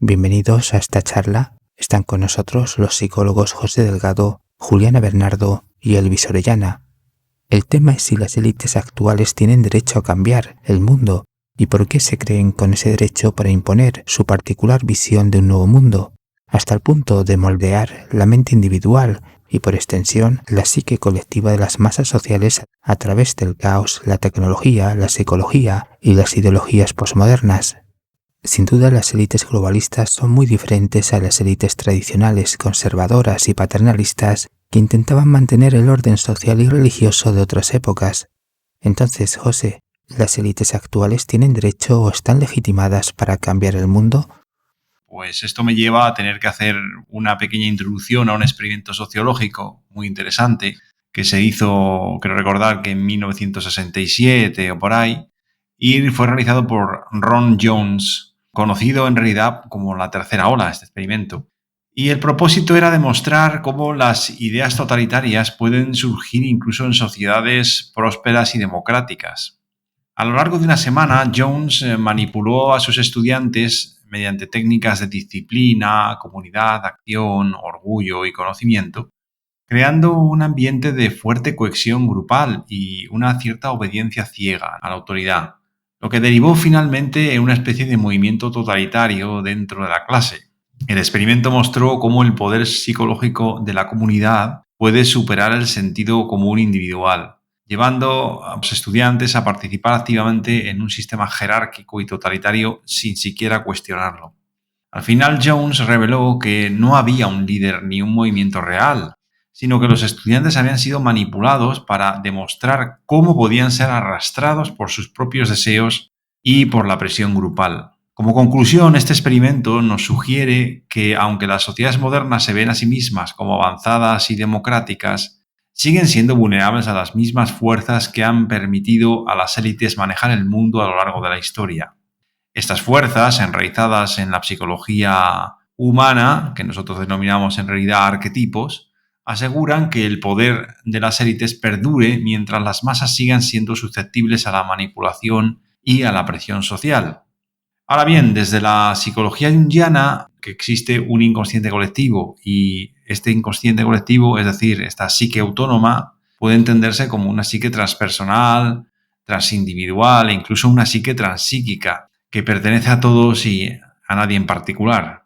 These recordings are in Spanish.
Bienvenidos a esta charla. Están con nosotros los psicólogos José Delgado, Juliana Bernardo y Elvis Orellana. El tema es si las élites actuales tienen derecho a cambiar el mundo y por qué se creen con ese derecho para imponer su particular visión de un nuevo mundo, hasta el punto de moldear la mente individual y por extensión la psique colectiva de las masas sociales a través del caos, la tecnología, la psicología y las ideologías posmodernas. Sin duda, las élites globalistas son muy diferentes a las élites tradicionales, conservadoras y paternalistas que intentaban mantener el orden social y religioso de otras épocas. Entonces, José, ¿las élites actuales tienen derecho o están legitimadas para cambiar el mundo? Pues esto me lleva a tener que hacer una pequeña introducción a un experimento sociológico muy interesante que se hizo, creo recordar que en 1967 o por ahí, y fue realizado por Ron Jones, conocido en realidad como la tercera ola, este experimento. Y el propósito era demostrar cómo las ideas totalitarias pueden surgir incluso en sociedades prósperas y democráticas. A lo largo de una semana, Jones manipuló a sus estudiantes mediante técnicas de disciplina, comunidad, acción, orgullo y conocimiento, creando un ambiente de fuerte cohesión grupal y una cierta obediencia ciega a la autoridad, lo que derivó finalmente en una especie de movimiento totalitario dentro de la clase. El experimento mostró cómo el poder psicológico de la comunidad puede superar el sentido común individual, llevando a los estudiantes a participar activamente en un sistema jerárquico y totalitario sin siquiera cuestionarlo. Al final, Jones reveló que no había un líder ni un movimiento real, sino que los estudiantes habían sido manipulados para demostrar cómo podían ser arrastrados por sus propios deseos y por la presión grupal. Como conclusión, este experimento nos sugiere que, aunque las sociedades modernas se ven a sí mismas como avanzadas y democráticas, siguen siendo vulnerables a las mismas fuerzas que han permitido a las élites manejar el mundo a lo largo de la historia. Estas fuerzas, enraizadas en la psicología humana, que nosotros denominamos en realidad arquetipos, aseguran que el poder de las élites perdure mientras las masas sigan siendo susceptibles a la manipulación y a la presión social. Ahora bien, desde la psicología junguiana, que existe un inconsciente colectivo y este inconsciente colectivo, es decir, esta psique autónoma, puede entenderse como una psique transpersonal, transindividual e incluso una psique transpsíquica, que pertenece a todos y a nadie en particular,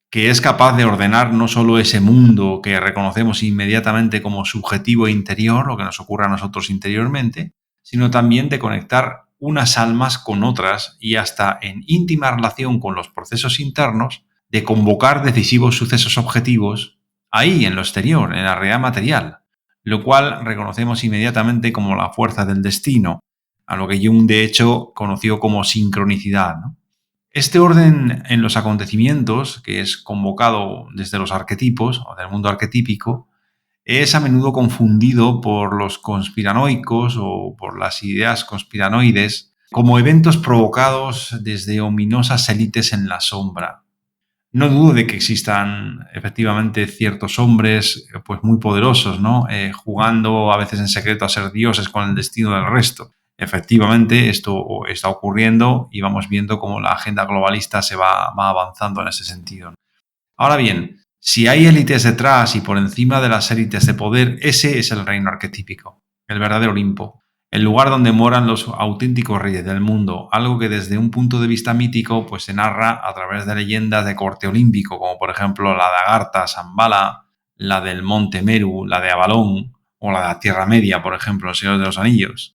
que es capaz de ordenar no solo ese mundo que reconocemos inmediatamente como subjetivo e interior, lo que nos ocurre a nosotros interiormente, sino también de conectar unas almas con otras y hasta en íntima relación con los procesos internos, de convocar decisivos sucesos objetivos ahí en lo exterior, en la realidad material, lo cual reconocemos inmediatamente como la fuerza del destino, a lo que Jung de hecho conoció como sincronicidad, ¿no? Este orden en los acontecimientos, que es convocado desde los arquetipos o del mundo arquetípico, es a menudo confundido por los conspiranoicos o por las ideas conspiranoides como eventos provocados desde ominosas élites en la sombra. No dudo de que existan efectivamente ciertos hombres pues muy poderosos, ¿no? Jugando a veces en secreto a ser dioses con el destino del resto. Efectivamente, esto está ocurriendo y vamos viendo cómo la agenda globalista se va avanzando en ese sentido. Ahora bien, si hay élites detrás y por encima de las élites de poder, ese es el reino arquetípico, el verdadero Olimpo, el lugar donde moran los auténticos reyes del mundo, algo que desde un punto de vista mítico pues se narra a través de leyendas de corte olímpico, como por ejemplo la de Agartha, Shambhala, la del Monte Meru, la de Avalón o la de la Tierra Media, por ejemplo, el Señor de los Anillos.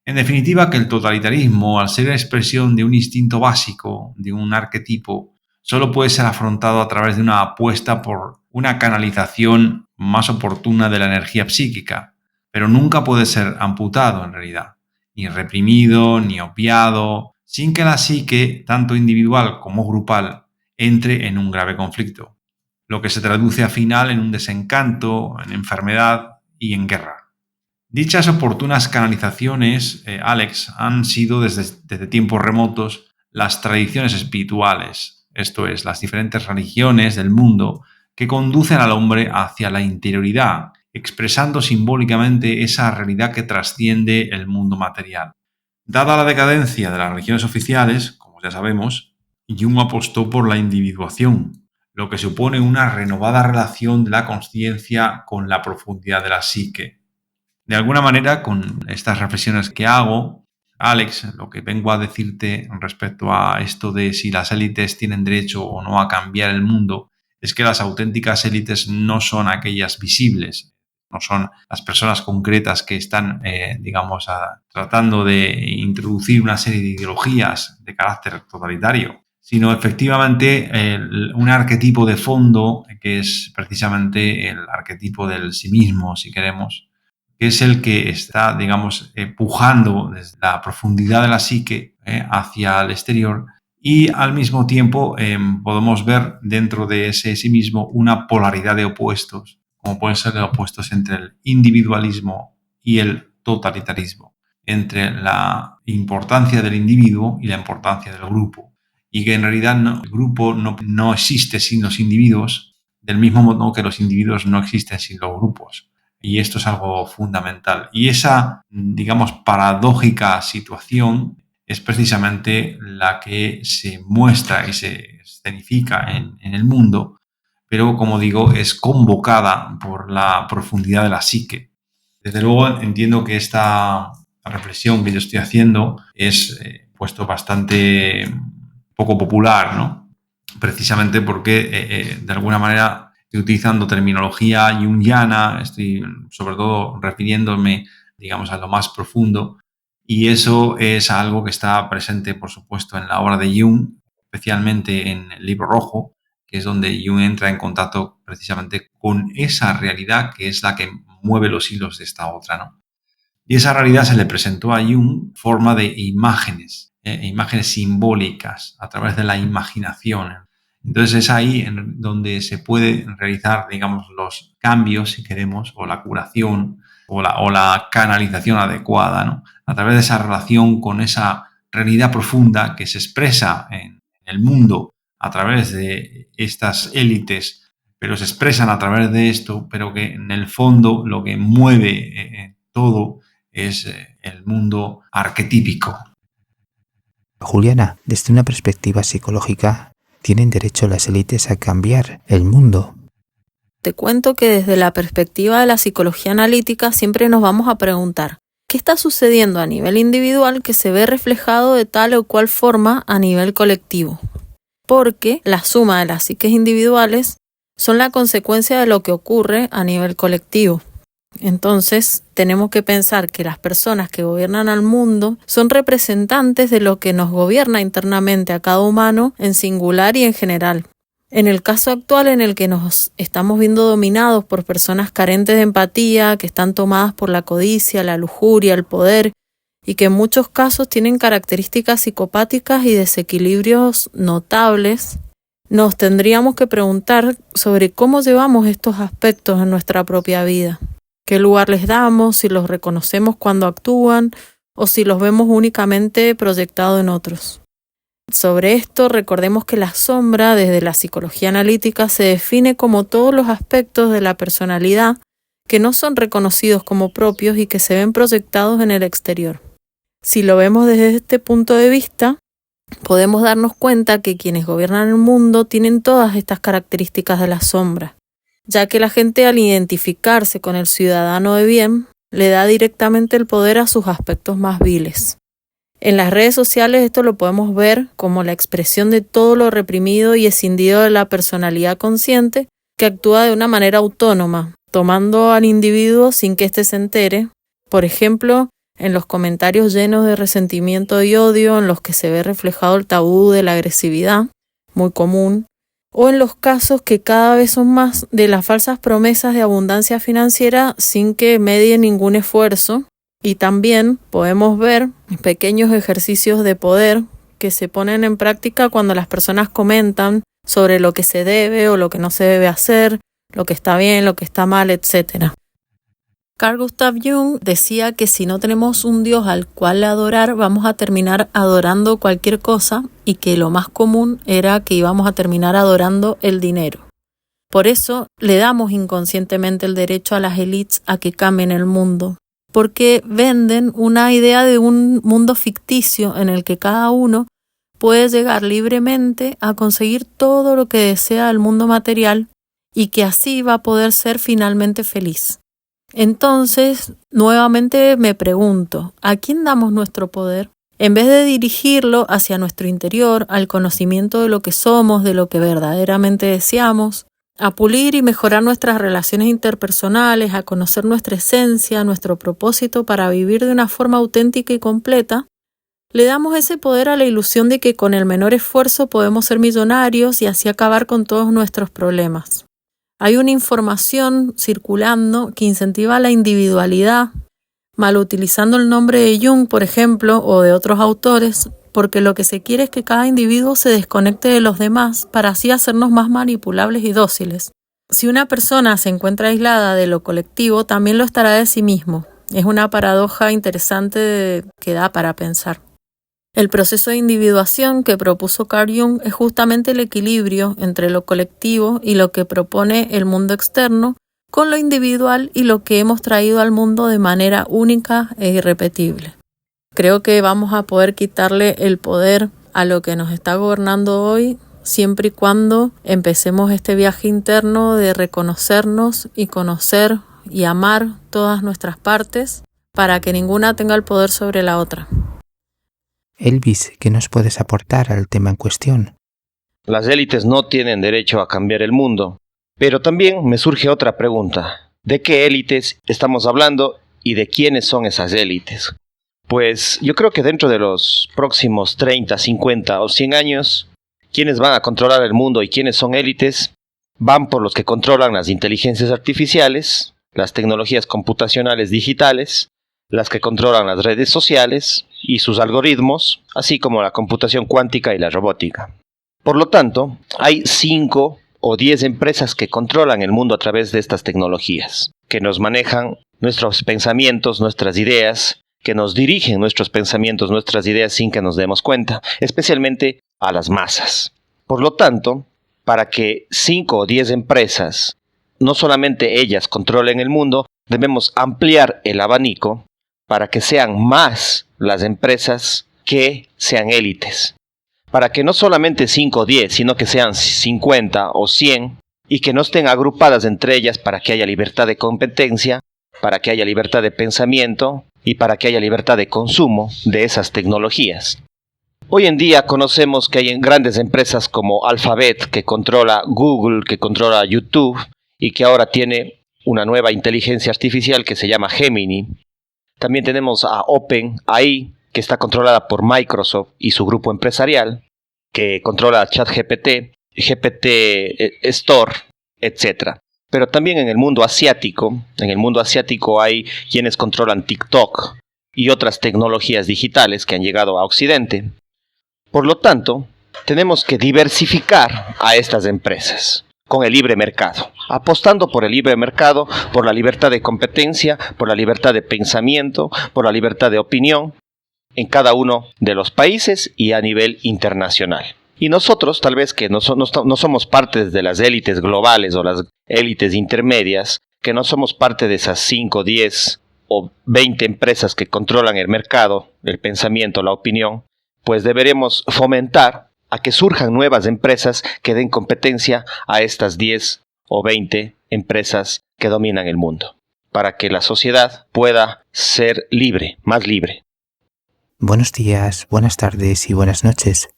En definitiva, que el totalitarismo, al ser expresión de un instinto básico, de un arquetipo, solo puede ser afrontado a través de una apuesta por una canalización más oportuna de la energía psíquica, pero nunca puede ser amputado en realidad, ni reprimido, ni obviado, sin que la psique, tanto individual como grupal, entre en un grave conflicto, lo que se traduce al final en un desencanto, en enfermedad y en guerra. Dichas oportunas canalizaciones, Alex, han sido desde tiempos remotos las tradiciones espirituales, esto es, las diferentes religiones del mundo que conducen al hombre hacia la interioridad, expresando simbólicamente esa realidad que trasciende el mundo material. Dada la decadencia de las religiones oficiales, como ya sabemos, Jung apostó por la individuación, lo que supone una renovada relación de la consciencia con la profundidad de la psique. De alguna manera, con estas reflexiones que hago, Alex, lo que vengo a decirte respecto a esto de si las élites tienen derecho o no a cambiar el mundo, es que las auténticas élites no son aquellas visibles, no son las personas concretas que están, tratando de introducir una serie de ideologías de carácter totalitario, sino efectivamente un arquetipo de fondo que es precisamente el arquetipo del sí mismo, si queremos, que es el que está, pujando desde la profundidad de la psique hacia el exterior, y al mismo tiempo podemos ver dentro de ese sí mismo una polaridad de opuestos, como pueden ser los opuestos entre el individualismo y el totalitarismo, entre la importancia del individuo y la importancia del grupo, y que en realidad el grupo no existe sin los individuos, del mismo modo que los individuos no existen sin los grupos. Y esto es algo fundamental. Y esa, paradójica situación es precisamente la que se muestra y se escenifica en el mundo, pero como digo, es convocada por la profundidad de la psique. Desde luego entiendo que esta reflexión que yo estoy haciendo es puesto bastante poco popular, ¿no? Precisamente porque de alguna manera estoy utilizando terminología junguiana, estoy sobre todo refiriéndome, a lo más profundo, y eso es algo que está presente, por supuesto, en la obra de Jung, especialmente en el Libro Rojo, que es donde Jung entra en contacto precisamente con esa realidad que es la que mueve los hilos de esta otra, ¿no? Y esa realidad se le presentó a Jung en forma de imágenes, imágenes simbólicas, a través de la imaginación. Entonces es ahí donde se puede realizar, los cambios, si queremos, o la curación, o la canalización adecuada, ¿no? A través de esa relación con esa realidad profunda que se expresa en el mundo a través de estas élites, pero se expresan a través de esto, pero que en el fondo lo que mueve todo es el mundo arquetípico. Juliana, desde una perspectiva psicológica, ¿tienen derecho las élites a cambiar el mundo? Te cuento que desde la perspectiva de la psicología analítica siempre nos vamos a preguntar, ¿qué está sucediendo a nivel individual que se ve reflejado de tal o cual forma a nivel colectivo? Porque la suma de las psiques individuales son la consecuencia de lo que ocurre a nivel colectivo. Entonces, tenemos que pensar que las personas que gobiernan al mundo son representantes de lo que nos gobierna internamente a cada humano en singular y en general. En el caso actual en el que nos estamos viendo dominados por personas carentes de empatía, que están tomadas por la codicia, la lujuria, el poder, y que en muchos casos tienen características psicopáticas y desequilibrios notables, nos tendríamos que preguntar sobre cómo llevamos estos aspectos en nuestra propia vida. ¿Qué lugar les damos? Si los reconocemos cuando actúan o si los vemos únicamente proyectados en otros. Sobre esto, recordemos que la sombra, desde la psicología analítica, se define como todos los aspectos de la personalidad que no son reconocidos como propios y que se ven proyectados en el exterior. Si lo vemos desde este punto de vista, podemos darnos cuenta que quienes gobiernan el mundo tienen todas estas características de la sombra, ya que la gente, al identificarse con el ciudadano de bien, le da directamente el poder a sus aspectos más viles. En las redes sociales esto lo podemos ver como la expresión de todo lo reprimido y escindido de la personalidad consciente que actúa de una manera autónoma, tomando al individuo sin que éste se entere. Por ejemplo, en los comentarios llenos de resentimiento y odio en los que se ve reflejado el tabú de la agresividad, muy común, o en los casos que cada vez son más de las falsas promesas de abundancia financiera sin que medie ningún esfuerzo. Y también podemos ver pequeños ejercicios de poder que se ponen en práctica cuando las personas comentan sobre lo que se debe o lo que no se debe hacer, lo que está bien, lo que está mal, etc. Carl Gustav Jung decía que si no tenemos un Dios al cual adorar, vamos a terminar adorando cualquier cosa, y que lo más común era que íbamos a terminar adorando el dinero. Por eso le damos inconscientemente el derecho a las élites a que cambien el mundo, porque venden una idea de un mundo ficticio en el que cada uno puede llegar libremente a conseguir todo lo que desea del mundo material y que así va a poder ser finalmente feliz. Entonces, nuevamente me pregunto, ¿a quién damos nuestro poder? En vez de dirigirlo hacia nuestro interior, al conocimiento de lo que somos, de lo que verdaderamente deseamos, a pulir y mejorar nuestras relaciones interpersonales, a conocer nuestra esencia, nuestro propósito para vivir de una forma auténtica y completa, le damos ese poder a la ilusión de que con el menor esfuerzo podemos ser millonarios y así acabar con todos nuestros problemas. Hay una información circulando que incentiva la individualidad, mal utilizando el nombre de Jung, por ejemplo, o de otros autores, porque lo que se quiere es que cada individuo se desconecte de los demás para así hacernos más manipulables y dóciles. Si una persona se encuentra aislada de lo colectivo, también lo estará de sí mismo. Es una paradoja interesante que da para pensar. El proceso de individuación que propuso Carl Jung es justamente el equilibrio entre lo colectivo y lo que propone el mundo externo, con lo individual y lo que hemos traído al mundo de manera única e irrepetible. Creo que vamos a poder quitarle el poder a lo que nos está gobernando hoy, siempre y cuando empecemos este viaje interno de reconocernos y conocer y amar todas nuestras partes para que ninguna tenga el poder sobre la otra. Elvis, ¿qué nos puedes aportar al tema en cuestión? Las élites no tienen derecho a cambiar el mundo, pero también me surge otra pregunta. ¿De qué élites estamos hablando y de quiénes son esas élites? Pues yo creo que dentro de los próximos 30, 50 o 100 años, quienes van a controlar el mundo y quiénes son élites van por los que controlan las inteligencias artificiales, las tecnologías computacionales digitales, las que controlan las redes sociales y sus algoritmos, así como la computación cuántica y la robótica. Por lo tanto, hay 5 o 10 empresas que controlan el mundo a través de estas tecnologías, que nos manejan nuestros pensamientos, nuestras ideas, que nos dirigen nuestros pensamientos, nuestras ideas sin que nos demos cuenta, especialmente a las masas. Por lo tanto, para que 5 o 10 empresas, no solamente ellas controlen el mundo, debemos ampliar el abanico para que sean más las empresas que sean élites. Para que no solamente 5 o 10, sino que sean 50 o 100 y que no estén agrupadas entre ellas para que haya libertad de competencia, para que haya libertad de pensamiento y para que haya libertad de consumo de esas tecnologías. Hoy en día conocemos que hay grandes empresas como Alphabet, que controla Google, que controla YouTube y que ahora tiene una nueva inteligencia artificial que se llama Gemini. También tenemos a OpenAI, que está controlada por Microsoft y su grupo empresarial, que controla ChatGPT, GPT Store, etc. Pero también en el mundo asiático hay quienes controlan TikTok y otras tecnologías digitales que han llegado a Occidente. Por lo tanto, tenemos que diversificar a estas empresas con el libre mercado, apostando por el libre mercado, por la libertad de competencia, por la libertad de pensamiento, por la libertad de opinión en cada uno de los países y a nivel internacional. Y nosotros, tal vez que no somos parte de las élites globales o las élites intermedias, que no somos parte de esas 5, 10 o 20 empresas que controlan el mercado, el pensamiento, la opinión, pues deberemos fomentar a que surjan nuevas empresas que den competencia a estas 10 o 20 empresas que dominan el mundo, para que la sociedad pueda ser libre, más libre. Buenos días, buenas tardes y buenas noches.